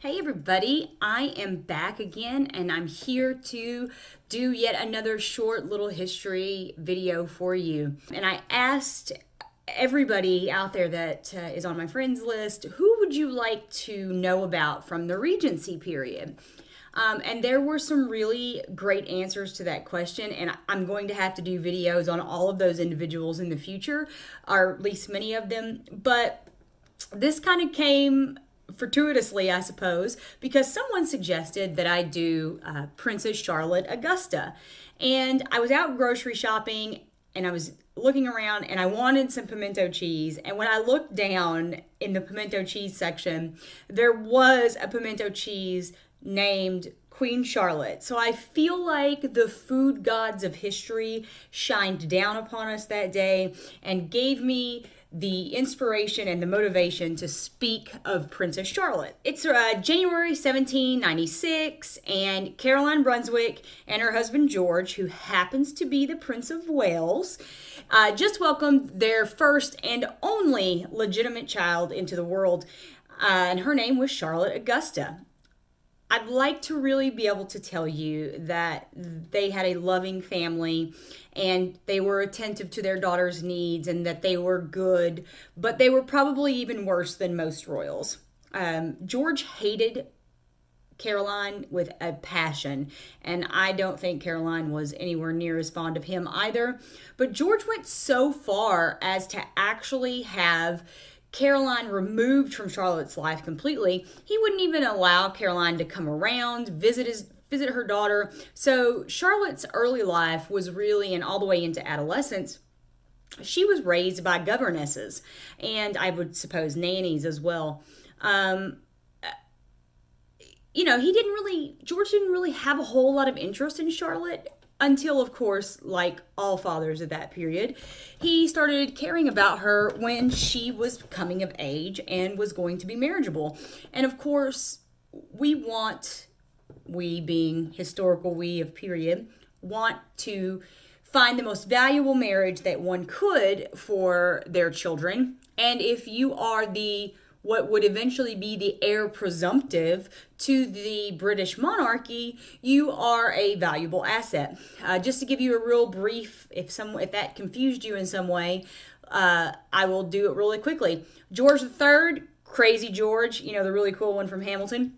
Hey everybody, I am back again and I'm here to do yet another short little history video for you. And I asked everybody out there that is on my friends list, who would you like to know about from the Regency period? And there were some really great answers to that question, and I'm going to have to do videos on all of those individuals in the future, or at least many of them. But this kind of came fortuitously, I suppose, because someone suggested that I do Princess Charlotte Augusta. And I was out grocery shopping and I was looking around and I wanted some pimento cheese. And when I looked down in the pimento cheese section, there was a pimento cheese named Queen Charlotte. So I feel like the food gods of history shined down upon us that day and gave me the inspiration and the motivation to speak of Princess Charlotte. It's January 1796, and Caroline Brunswick and her husband George, who happens to be the Prince of Wales, just welcomed their first and only legitimate child into the world, and her name was Charlotte Augusta. I'd like to really be able to tell you that they had a loving family and they were attentive to their daughter's needs and that they were good, but they were probably even worse than most royals. George hated Caroline with a passion, and I don't think Caroline was anywhere near as fond of him either. But George went so far as to actually have Caroline removed from Charlotte's life completely. He wouldn't even allow Caroline to come around, visit her daughter. So Charlotte's early life was really, and all the way into adolescence, she was raised by governesses, and I would suppose nannies as well. George didn't really have a whole lot of interest in Charlotte until, of course, like all fathers of that period, he started caring about her when she was coming of age and was going to be marriageable. And of course, we being historical we of period, want to find the most valuable marriage that one could for their children. And if you are what would eventually be the heir presumptive to the British monarchy, you are a valuable asset. Just to give you a real brief, if that confused you in some way, I will do it really quickly. George III, Crazy George, the really cool one from Hamilton,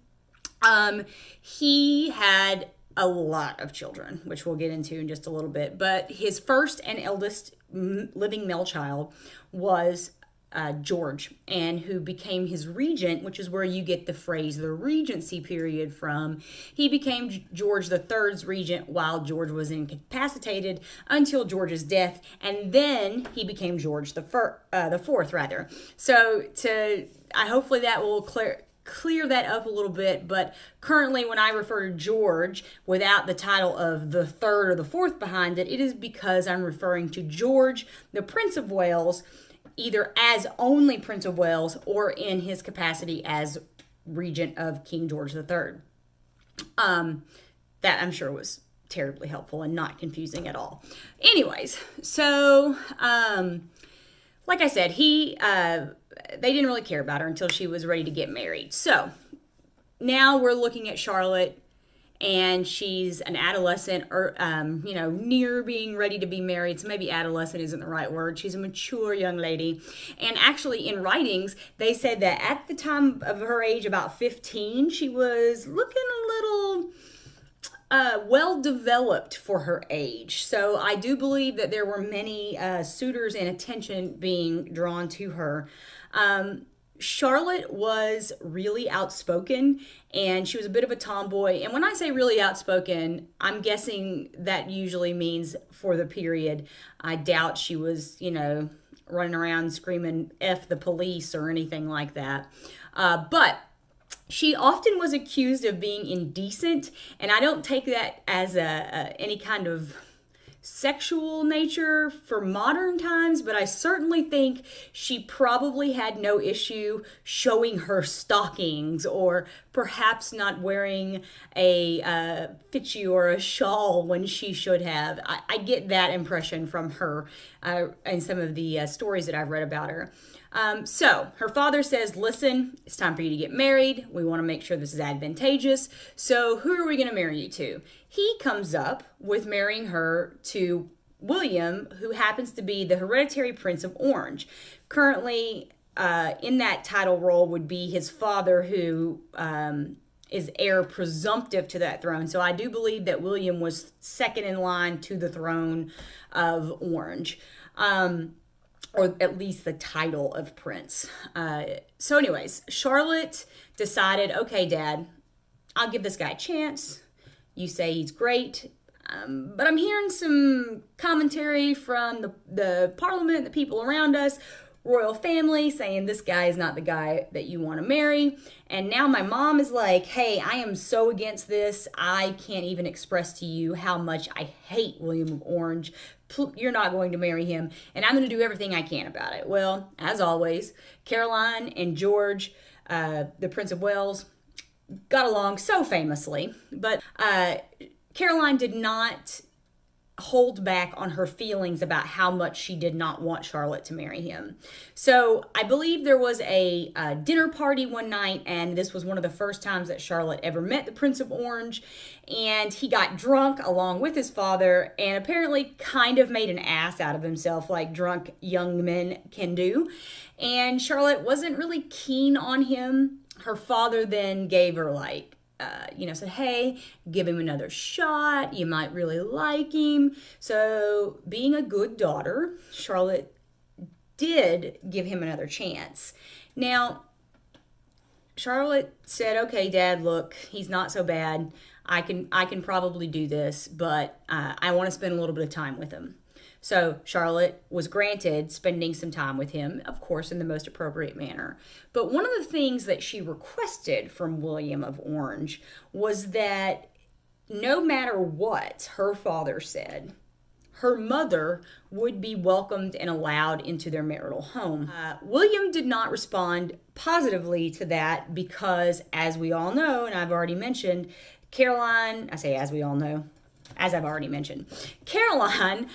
he had a lot of children, which we'll get into in just a little bit. But his first and eldest living male child was George, and who became his regent, which is where you get the phrase the Regency period from. He became George III's regent while George was incapacitated until George's death, and then he became George the fourth, rather. So hopefully that will clear that up a little bit. But currently, when I refer to George without the title of the third or the fourth behind it, it is because I'm referring to George, the Prince of Wales, either as only Prince of Wales or in his capacity as regent of King George III. That I'm sure was terribly helpful and not confusing at all. Anyways, so like I said, they didn't really care about her until she was ready to get married. So now we're looking at Charlotte, and she's an adolescent, or near being ready to be married. So maybe adolescent isn't the right word. She's a mature young lady. And actually, in writings, they said that at the time of her age, about 15, she was looking a little well-developed for her age. So I do believe that there were many suitors and attention being drawn to her. Charlotte was really outspoken, and she was a bit of a tomboy. And when I say really outspoken, I'm guessing that usually means for the period. I doubt she was, running around screaming F the police or anything like that. But she often was accused of being indecent, and I don't take that as any kind of sexual nature for modern times, but I certainly think she probably had no issue showing her stockings, or perhaps not wearing a fichu or a shawl when she should have. I get that impression from her in some of the stories that I've read about her. So her father says, listen, it's time for you to get married. We want to make sure this is advantageous. So who are we going to marry you to? He comes up with marrying her to William, who happens to be the hereditary Prince of Orange. Currently, in that title role would be his father, who is heir presumptive to that throne. So I do believe that William was second in line to the throne of Orange. Or at least the title of prince. So anyways, Charlotte decided, okay, Dad, I'll give this guy a chance. You say he's great, but I'm hearing some commentary from the parliament, the people around us, royal family, saying this guy is not the guy that you want to marry. And now my mom is like, hey, I am so against this. I can't even express to you how much I hate William of Orange. You're not going to marry him, and I'm going to do everything I can about it. Well, as always, Caroline and George, the Prince of Wales, got along so famously, but Caroline did not hold back on her feelings about how much she did not want Charlotte to marry him. So I believe there was a dinner party one night, and this was one of the first times that Charlotte ever met the Prince of Orange, and he got drunk along with his father and apparently kind of made an ass out of himself like drunk young men can do. And Charlotte wasn't really keen on him. Her father then gave her said, hey, give him another shot. You might really like him. So being a good daughter, Charlotte did give him another chance. Now, Charlotte said, okay, Dad, look, he's not so bad. I can probably do this, but I want to spend a little bit of time with him. So Charlotte was granted spending some time with him, of course, in the most appropriate manner. But one of the things that she requested from William of Orange was that no matter what her father said, her mother would be welcomed and allowed into their marital home. William did not respond positively to that because, as we all know, and I've already mentioned, Caroline, I say as we all know, as I've already mentioned, Caroline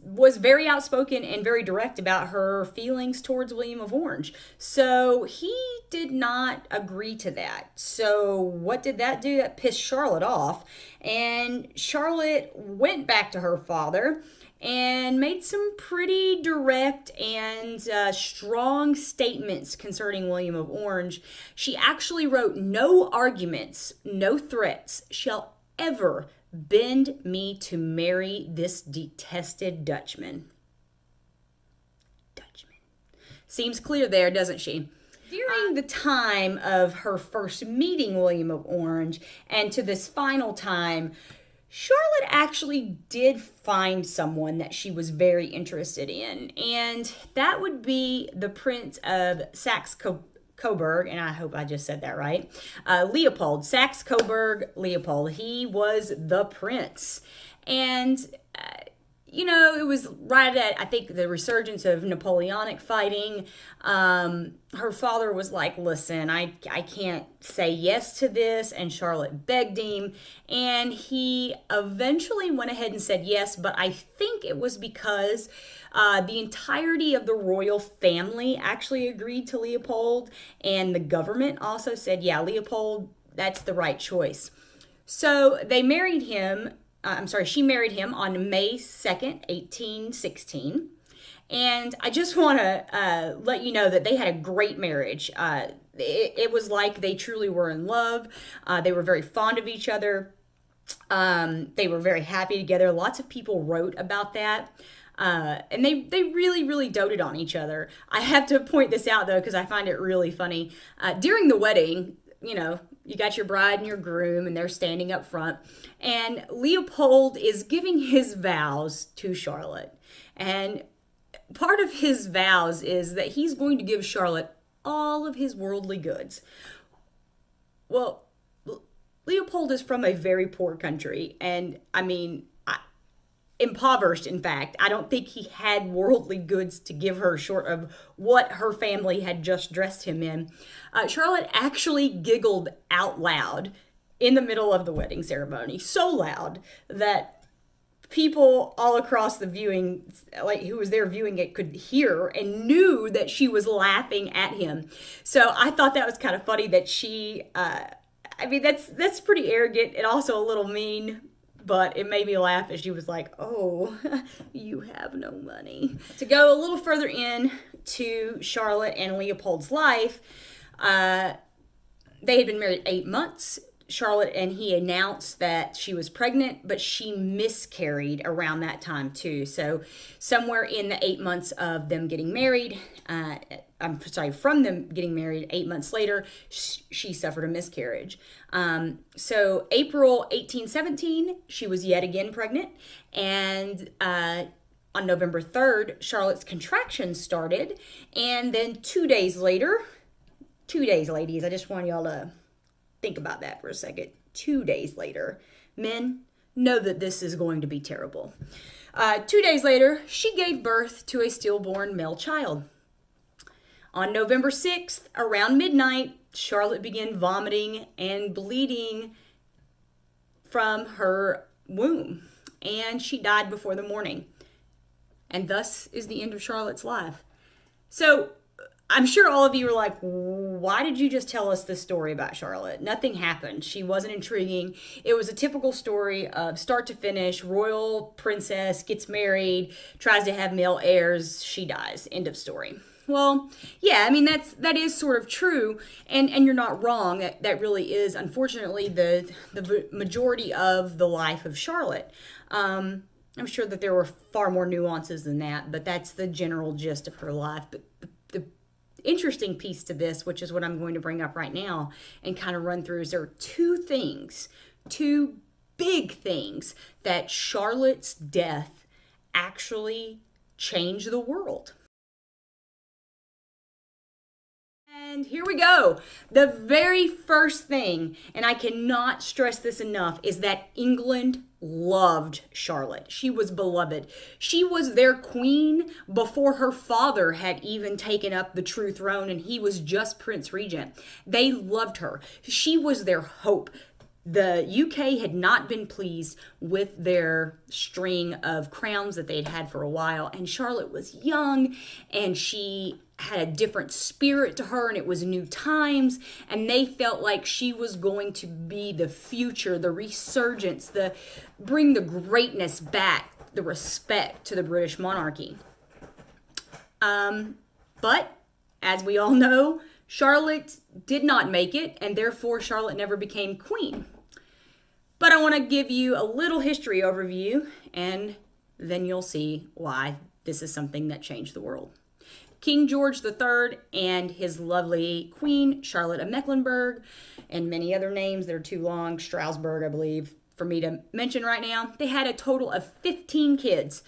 was very outspoken and very direct about her feelings towards William of Orange. So he did not agree to that. So what did that do? That pissed Charlotte off. And Charlotte went back to her father and made some pretty direct and strong statements concerning William of Orange. She actually wrote, no arguments, no threats shall ever bend me to marry this detested Dutchman. Seems clear there, doesn't she? During the time of her first meeting William of Orange and to this final time, Charlotte actually did find someone that she was very interested in, and that would be the Prince of Saxe-Coburg, and I hope I just said that right, Leopold, Saxe-Coburg Leopold. He was the prince, and it was right at, I think, the resurgence of Napoleonic fighting. Her father was like, listen, I can't say yes to this. And Charlotte begged him. And he eventually went ahead and said yes. But I think it was because the entirety of the royal family actually agreed to Leopold. And the government also said, yeah, Leopold, that's the right choice. So they married him. She married him on May 2nd, 1816. And I just want to let you know that they had a great marriage. It was like they truly were in love. They were very fond of each other. They were very happy together. Lots of people wrote about that. And they really, really doted on each other. I have to point this out, though, because I find it really funny. During the wedding, you got your bride and your groom, and they're standing up front. And Leopold is giving his vows to Charlotte. And part of his vows is that he's going to give Charlotte all of his worldly goods. Well, Leopold is from a very poor country. And, impoverished, in fact. I don't think he had worldly goods to give her short of what her family had just dressed him in. Charlotte actually giggled out loud in the middle of the wedding ceremony, so loud that people all across the viewing, like who was there viewing it, could hear and knew that she was laughing at him. So I thought that was kind of funny that she, I mean, that's pretty arrogant and also a little mean, but it made me laugh as she was like, oh, you have no money. To go a little further in to Charlotte and Leopold's life, they had been married 8 months. Charlotte and he announced that she was pregnant, but she miscarried around that time too. So somewhere in the 8 months of them getting married, from them getting married 8 months later, she suffered a miscarriage. So April 1817, she was yet again pregnant. And on November 3rd, Charlotte's contractions started. And then 2 days later, 2 days, ladies, I just want y'all to think about that for a second. 2 days later, men, know that this is going to be terrible. 2 days later, she gave birth to a stillborn male child. On November 6th, around midnight, Charlotte began vomiting and bleeding from her womb, and she died before the morning. And thus is the end of Charlotte's life. So I'm sure all of you are like, why did you just tell us this story about Charlotte? Nothing happened. She wasn't intriguing. It was a typical story of start to finish. Royal princess gets married, tries to have male heirs, she dies. End of story. Well, yeah, I mean, that is sort of true, and you're not wrong. That really is, unfortunately, the majority of the life of Charlotte. I'm sure that there were far more nuances than that, but that's the general gist of her life. But the interesting piece to this, which is what I'm going to bring up right now and kind of run through, is there are two big things that Charlotte's death actually changed the world. And here we go. The very first thing, and I cannot stress this enough, is that England loved Charlotte. She was beloved. She was their queen before her father had even taken up the true throne, and he was just Prince Regent. They loved her. She was their hope. The UK had not been pleased with their string of crowns that they'd had for a while, and Charlotte was young, and she had a different spirit to her, and it was new times, and they felt like she was going to be the future, the resurgence, bring the greatness back, the respect to the British monarchy. But as we all know, Charlotte did not make it, and therefore Charlotte never became queen. But I want to give you a little history overview, and then you'll see why this is something that changed the world. King George III and his lovely queen, Charlotte of Mecklenburg, and many other names that are too long, Strasbourg, I believe, for me to mention right now, they had a total of 15 kids.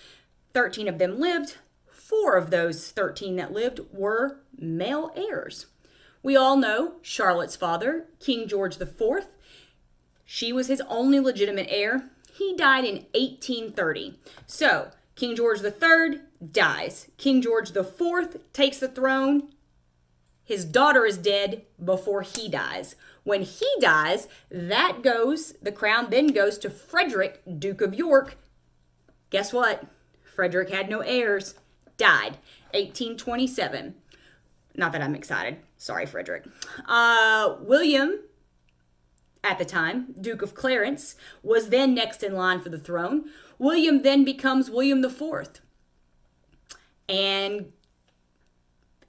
13 of them lived. 4 of those 13 that lived were male heirs. We all know Charlotte's father, King George IV. She was his only legitimate heir. He died in 1830. So, King George III dies. King George IV takes the throne. His daughter is dead before he dies. When he dies, the crown then goes to Frederick, Duke of York. Guess what? Frederick had no heirs. Died. 1827. Not that I'm excited. Sorry, Frederick. William, at the time, Duke of Clarence, was then next in line for the throne. William then becomes William IV. And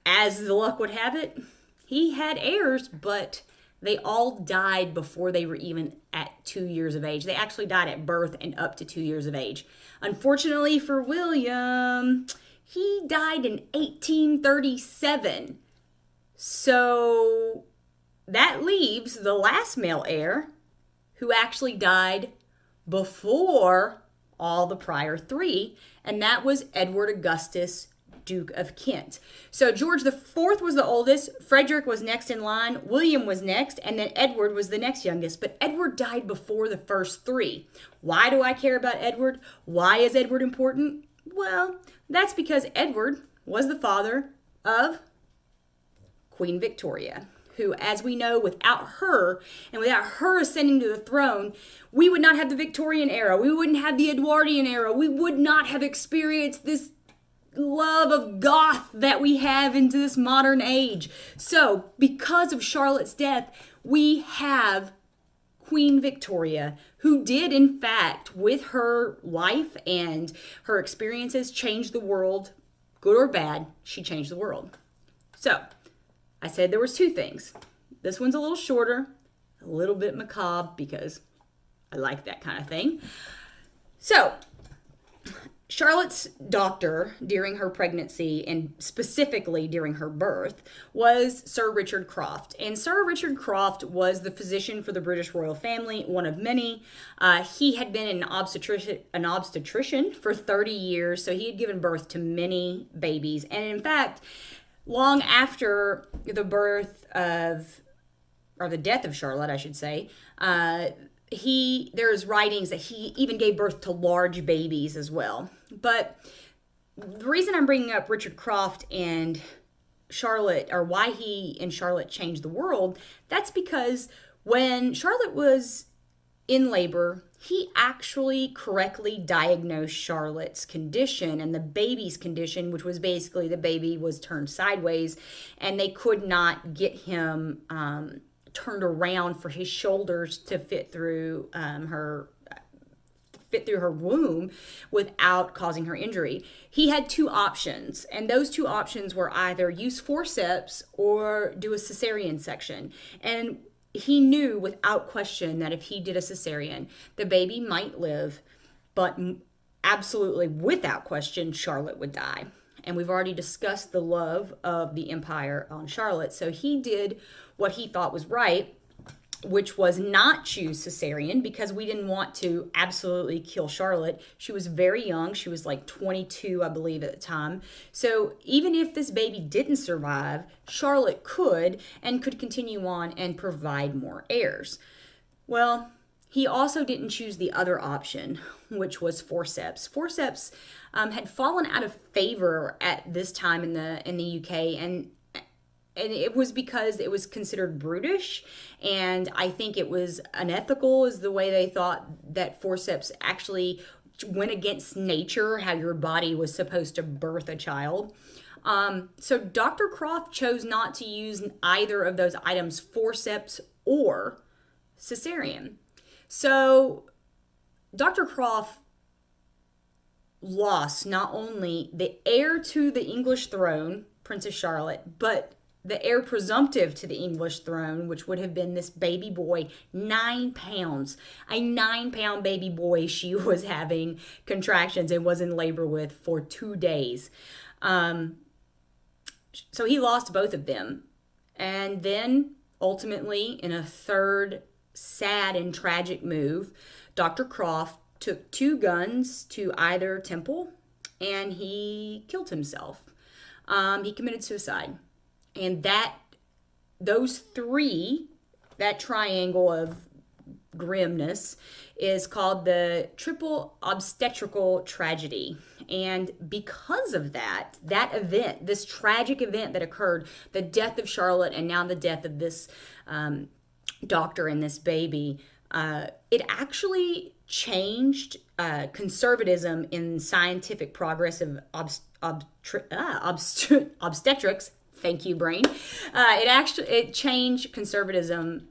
as the luck would have it, he had heirs, but they all died before they were even at 2 years of age. They actually died at birth and up to 2 years of age. Unfortunately for William, he died in 1837. So that leaves the last male heir, who actually died before all the prior 3, and that was Edward Augustus, Duke of Kent. So George IV was the oldest, Frederick was next in line, William was next, and then Edward was the next youngest. But Edward died before the first 3. Why do I care about Edward? Why is Edward important? Well, that's because Edward was the father of Queen Victoria, who, as we know, without her and without her ascending to the throne, we would not have the Victorian era. We wouldn't have the Edwardian era. We would not have experienced this love of goth that we have into this modern age. So, because of Charlotte's death, we have Queen Victoria, who did, in fact, with her life and her experiences, change the world. Good or bad, she changed the world. So, I said there was two things. This one's a little shorter, a little bit macabre, because I like that kind of thing. So, Charlotte's doctor during her pregnancy, and specifically during her birth, was Sir Richard Croft. And Sir Richard Croft was the physician for the British royal family, one of many. He had been an obstetrician for 30 years, so he had given birth to many babies. And in fact, long after the death of Charlotte, I should say, there's writings that he even gave birth to large babies as well. But the reason I'm bringing up Richard Croft and Charlotte, or why he and Charlotte changed the world, that's because when Charlotte was in labor, he actually correctly diagnosed Charlotte's condition and the baby's condition, which was basically the baby was turned sideways and they could not get him turned around for his shoulders to fit through her womb without causing her injury. He had two options, and those two options were either use forceps or do a cesarean section. And he knew without question that if he did a cesarean, the baby might live, but absolutely without question, Charlotte would die. And we've already discussed the love of the empire on Charlotte. So he did what he thought was right, which was not choose cesarean, because we didn't want to absolutely kill Charlotte. She was very young. She was like 22, I believe, at the time. So even if this baby didn't survive, Charlotte could continue on and provide more heirs. Well, he also didn't choose the other option, which was forceps. Forceps had fallen out of favor at this time in the UK, and it was because it was considered brutish, and I think it was unethical, is the way they thought that forceps actually went against nature, how your body was supposed to birth a child. So Dr. Croft chose not to use either of those items, forceps or cesarean. So Dr. Croft lost not only the heir to the English throne, Princess Charlotte, but the heir presumptive to the English throne, which would have been this baby boy, 9 pounds. A 9-pound baby boy she was having contractions and was in labor with for 2 days. So he lost both of them. And then, ultimately, in a third sad and tragic move, Dr. Croft took 2 guns to either temple and he killed himself. He committed suicide. And that triangle of grimness is called the triple obstetrical tragedy. And because of that event, this tragic event that occurred, the death of Charlotte and now the death of this doctor and this baby, it actually changed conservatism in scientific progress of obstetrics. Thank you, brain. It changed conservatism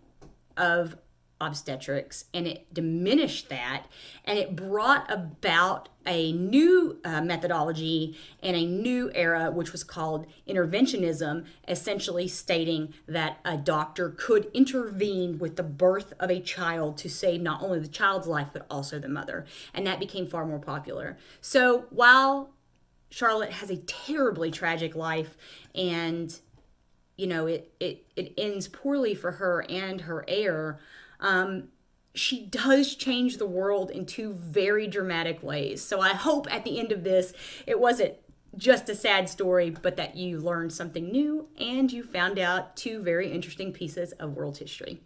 of obstetrics, and it diminished that, and it brought about a new methodology and a new era, which was called interventionism, essentially stating that a doctor could intervene with the birth of a child to save not only the child's life, but also the mother. And that became far more popular. So while Charlotte has a terribly tragic life, and it ends poorly for her and her heir, she does change the world in 2 very dramatic ways. So I hope at the end of this, it wasn't just a sad story, but that you learned something new and you found out 2 very interesting pieces of world history.